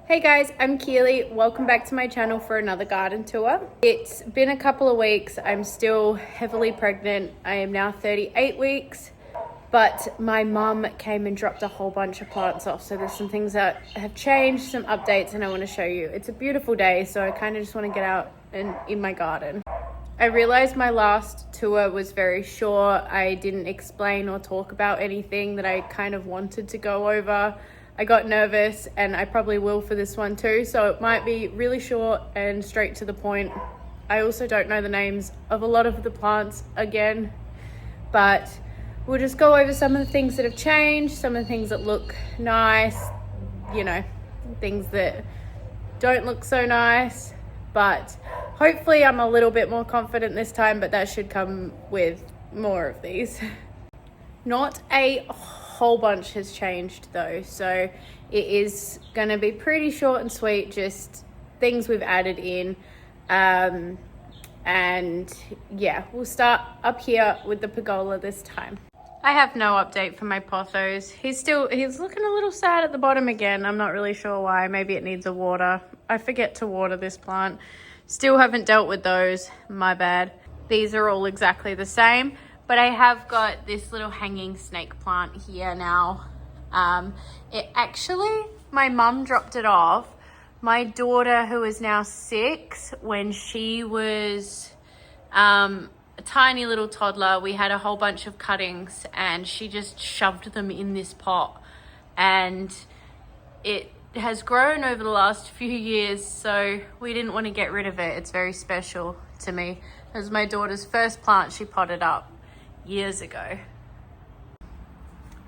Hey guys, I'm Keely. Welcome back to my channel for another garden tour. It's been a couple of weeks. I'm still heavily pregnant. I am now 38 weeks, but my mum came and dropped a whole bunch of plants off. So there's some things that have changed, some updates, and I want to show you. It's a beautiful day, so I kind of just want to get out and in my garden. I realized my last tour was very short. I didn't explain or talk about anything that I kind of wanted to go over. I got nervous, and I probably will for this one too, so it might be really short and straight to the point. I also don't know the names of a lot of the plants again, but we'll just go over some of the things that have changed, some of the things that look nice, you know, things that don't look so nice, but hopefully I'm a little bit more confident this time, but that should come with more of these. Not a whole bunch has changed though, so it is going to be pretty short and sweet, just things we've added in. And yeah, we'll start up here with the pergola this time. I have no update for my pothos. He's looking a little sad at the bottom again. I'm not really sure why. Maybe it needs a water. I forget to water this plant. Still haven't dealt with those, my bad. These are all exactly the same. But I have got this little hanging snake plant here now. My mum dropped it off. My daughter, who is now 6, when she was a tiny little toddler, we had a whole bunch of cuttings and she just shoved them in this pot. And it has grown over the last few years, so we didn't want to get rid of it. It's very special to me. It was my daughter's first plant she potted up years ago.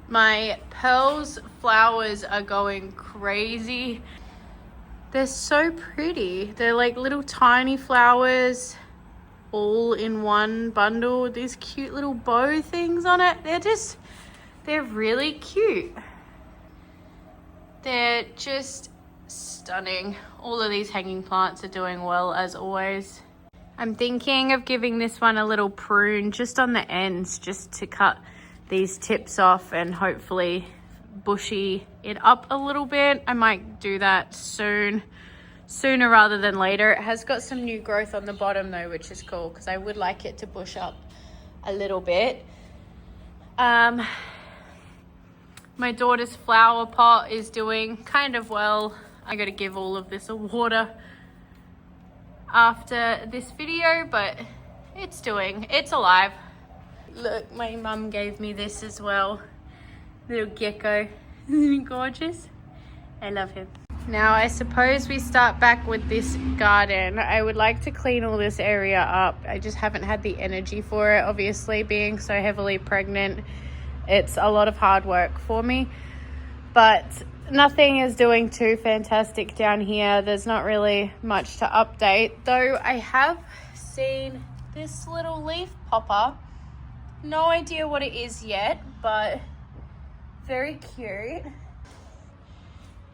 My Pearls flowers are going crazy. They're so pretty. They're like little tiny flowers all in one bundle with these cute little bow things on it. They're really cute. They're just stunning. All of these hanging plants are doing well as always. I'm thinking of giving this one a little prune just on the ends, just to cut these tips off and hopefully bushy it up a little bit. I might do that sooner rather than later. It has got some new growth on the bottom though, which is cool because I would like it to bush up a little bit. My daughter's flower pot is doing kind of well. I got to give all of this a water after this video, but it's alive. Look, my mum gave me this as well. Little gecko. Isn't he gorgeous? I love him. Now I suppose we start back with this garden. I would like to clean all this area up. I just haven't had the energy for it, obviously being so heavily pregnant. It's a lot of hard work for me, but nothing is doing too fantastic down here. There's not really much to update, though I have seen this little leaf popper. No idea what it is yet, but very cute.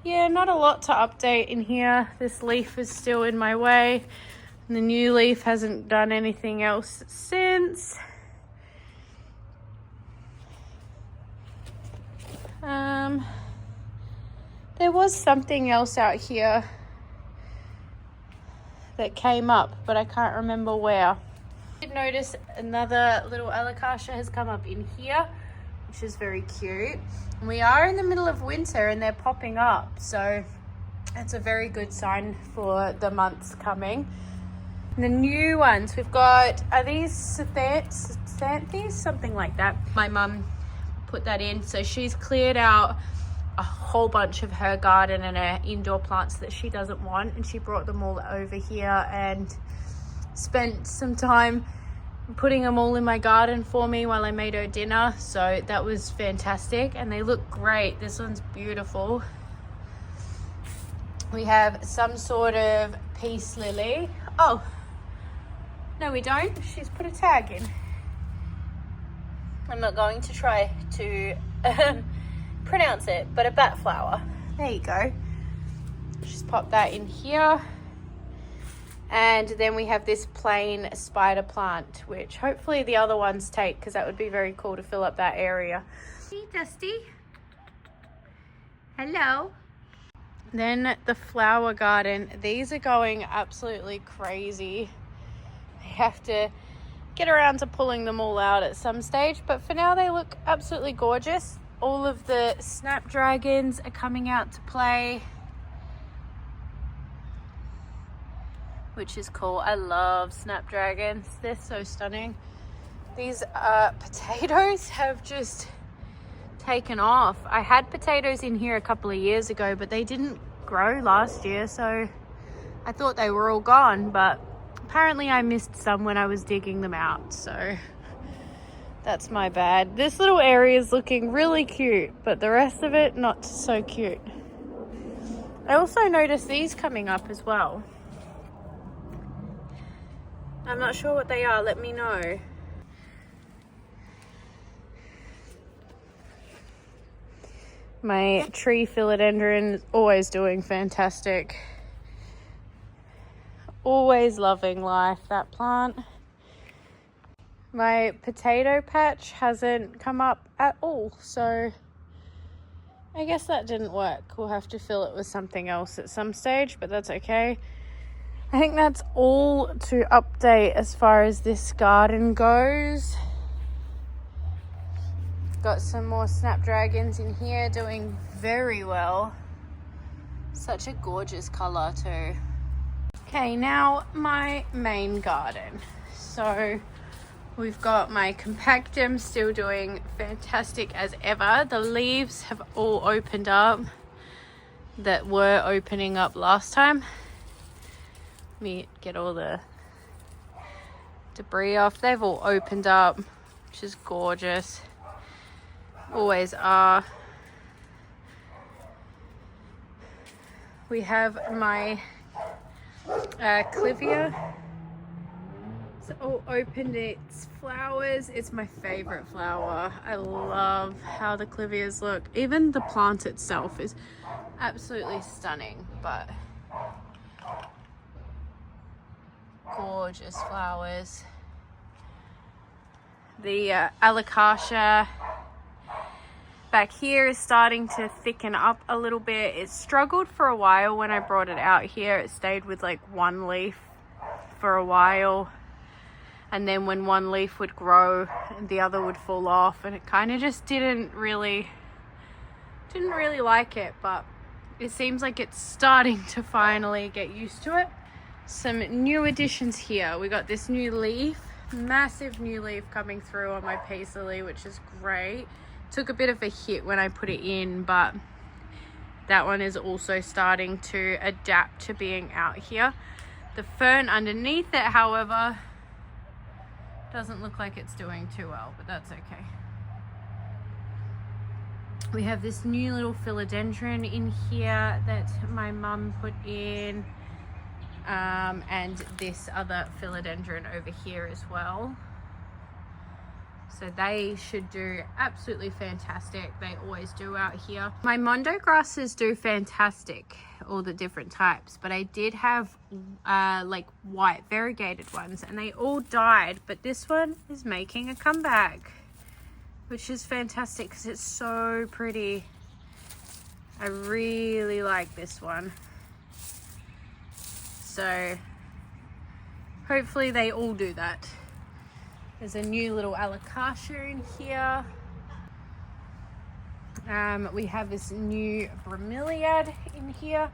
Yeah, not a lot to update in here. This leaf is still in my way. The new leaf hasn't done anything else since. There was something else out here that came up, but I can't remember where. I did notice another little alocasia has come up in here, which is very cute. And we are in the middle of winter and they're popping up, so it's a very good sign for the months coming. And the new ones we've got, are these Xanthes? Something like that. My mum put that in, so she's cleared out a whole bunch of her garden and her indoor plants that she doesn't want, and she brought them all over here and spent some time putting them all in my garden for me while I made her dinner, so that was fantastic and they look great. This one's beautiful. We have some sort of peace lily. Oh no, we don't. She's put a tag in. I'm not going to try to pronounce it, but a bat flower. There you go. Just pop that in here. And then we have this plain spider plant, which hopefully the other ones take, because that would be very cool to fill up that area. Hey, Dusty. Hello. Then the flower garden. These are going absolutely crazy. I have to get around to pulling them all out at some stage, but for now they look absolutely gorgeous. All of the snapdragons are coming out to play, which is cool. I love snapdragons. They're so stunning. These potatoes have just taken off. I had potatoes in here a couple of years ago, but they didn't grow last year, so I thought they were all gone, but apparently I missed some when I was digging them out, so that's my bad. This little area is looking really cute, but the rest of it not so cute. I also noticed these coming up as well. I'm not sure what they are, let me know. My tree philodendron is always doing fantastic. Always loving life, that plant. My potato patch hasn't come up at all, so I guess that didn't work. We'll have to fill it with something else at some stage, but that's okay. I think that's all to update as far as this garden goes. Got some more snapdragons in here doing very well. Such a gorgeous color too. Okay, now my main garden. So we've got my compactum still doing fantastic as ever. The leaves have all opened up that were opening up last time. Let me get all the debris off. They've all opened up, which is gorgeous. Always are. We have my clivia. It's all opened its flowers. It's my favorite flower. I love how the clivias look. Even the plant itself is absolutely stunning, but gorgeous flowers. The alocasia back here is starting to thicken up a little bit. It struggled for a while when I brought it out here. It stayed with like one leaf for a while, and then when one leaf would grow the other would fall off, and it kind of just didn't really like it, but it seems like it's starting to finally get used to it. Some new additions here. We got this new leaf, massive new leaf coming through on my peace lily, which is great. Took a bit of a hit when I put it in, but that one is also starting to adapt to being out here. The fern underneath it, however, doesn't look like it's doing too well, but that's okay. We have this new little philodendron in here that my mum put in, and this other philodendron over here as well. So they should do absolutely fantastic. They always do out here. My mondo grasses do fantastic, all the different types, but I did have like white variegated ones and they all died, but this one is making a comeback, which is fantastic because it's so pretty. I really like this one. So hopefully they all do that. There's a new little alocasia in here. We have this new bromeliad in here.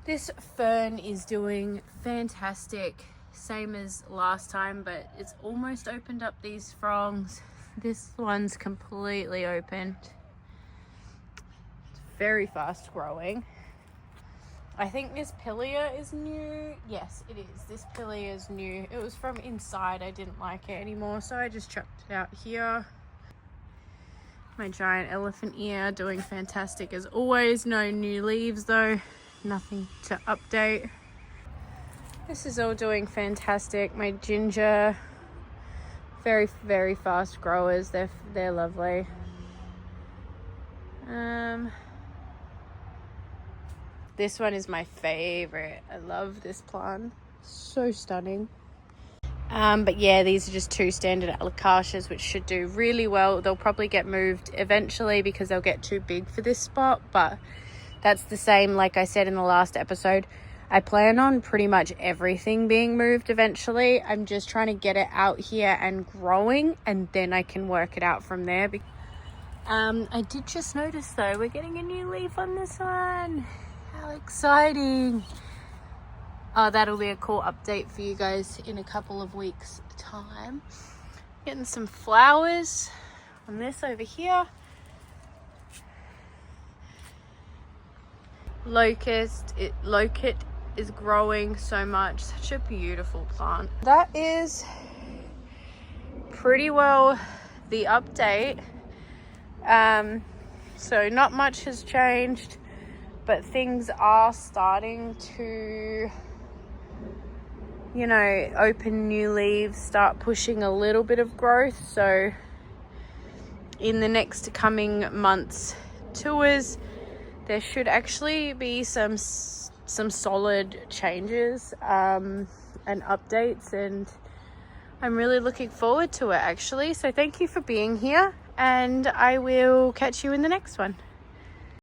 This fern is doing fantastic, same as last time, but it's almost opened up these fronds. This one's completely opened. It's very fast growing. I think this pilea is new. Yes, it is. This pilea is new. It was from inside. I didn't like it anymore, so I just chucked it out here. My giant elephant ear doing fantastic as always. No new leaves though. Nothing to update. This is all doing fantastic. My ginger, very, very fast growers. They're lovely. This one is my favorite. I love this plant. So stunning. But yeah, these are just 2 standard alocasias, which should do really well. They'll probably get moved eventually because they'll get too big for this spot, but that's the same like I said in the last episode. I plan on pretty much everything being moved eventually. I'm just trying to get it out here and growing, and then I can work it out from there. I did just notice though, we're getting a new leaf on this one. How exciting. Oh, that'll be a cool update for you guys in a couple of weeks time. Getting some flowers on this over here. Locust is growing so much. Such a beautiful plant. That is pretty well the update. So not much has changed, but things are starting to, you know, open new leaves, start pushing a little bit of growth. So in the next coming months tours, there should actually be some solid changes and updates, and I'm really looking forward to it actually. So thank you for being here, and I will catch you in the next one.